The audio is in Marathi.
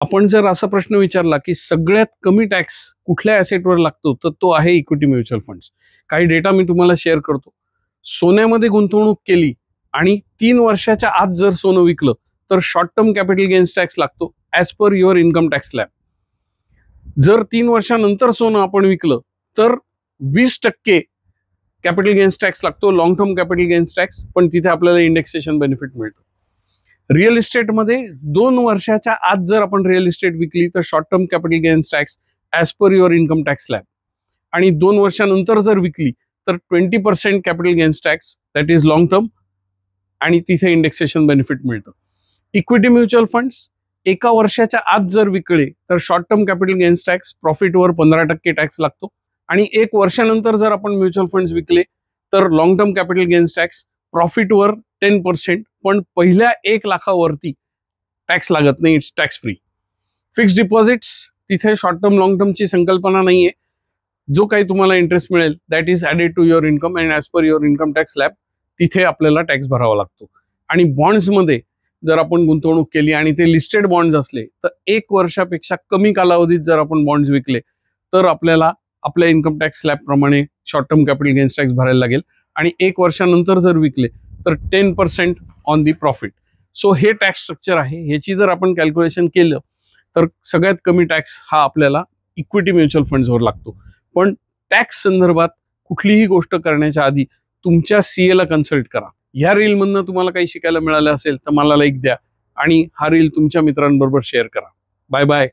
आपण जर असा प्रश्न विचारला की सगळ्यात कमी टॅक्स कुठल्या ॲसेटवर लागतो, तर तो आहे इक्विटी म्युच्युअल फंड्स. काही डेटा मी तुम्हाला शेअर करतो. सोन्यामध्ये गुंतवणूक केली आणि 3 वर्षाच्या आत जर सोनं विकलं तर short term capital gains tax लागतो as per your income tax slab. जर 3 वर्षानंतर सोनं आपण विकलं तर 20% कॅपिटल गेन्स टॅक्स लागतो, long term capital gains tax, पण तिथे आपल्याला इंडेक्सेशन बेनिफिट मिळतं. रिअल इस्टेटमध्ये 2 वर्षाच्या आत जर आपण रिअल इस्टेट विकली तर short term capital gains tax as per your income tax slab, आणि 2 वर्षानंतर जर विकली तर 20% capital gains tax, that is long term, आणि तिथे इंडेक्सेशन बेनिफिट मिळतं. इक्विटी म्युच्युअल फंड्स 1 वर्षाच्या आत जर विकले तर short term capital gains tax, प्रॉफिटवर 15% टॅक्स लागतो, आणि 1 वर्षानंतर जर आपण म्युच्युअल फंड्स विकले तर long term capital gains tax, प्रॉफिटवर 10%, पण पहिल्या 1 लाखावरती टॅक्स लागत नाही, it's tax free. Fixed deposits, तिथे शॉर्ट टर्म लॉंग टर्मची संकल्पना नाहीये. जो काही तुम्हाला इंटरेस्ट मिळेल that is added to your income and as per your income tax slab, तिथे आपल्याला टॅक्स भरावा लागतो. आणि बॉन्ड्समध्ये जर आपण गुंतवणूक केली आणि ते लिस्टेड बॉन्ड्स असले तर 1 वर्षापेक्षा कमी कालावधीत जर आपण बॉन्ड्स विकले तर आपल्याला आपल्या इन्कम टॅक्स स्लॅब प्रमाणे short term capital gains tax भरायला लागेल, आणि 1 वर्षानंतर जर विकले तर 10% ऑन दी प्रॉफिट. सो हे टॅक्स स्ट्रक्चर आहे. ह्याची जर आपण कॅल्क्युलेशन केलं तर सगळ्यात कमी टॅक्स हा आपल्याला इक्विटी म्युच्युअल फंड्सवर लागतो. पण टॅक्स संदर्भात कुठलीही गोष्ट करण्याच्या आधी तुमच्या CA ला कन्सल्ट करा. ह्या रीलमधनं तुम्हाला काही शिकायला मिळालं असेल तर मला लाईक द्या आणि हा रील तुमच्या मित्रांबरोबर शेअर करा. Bye bye.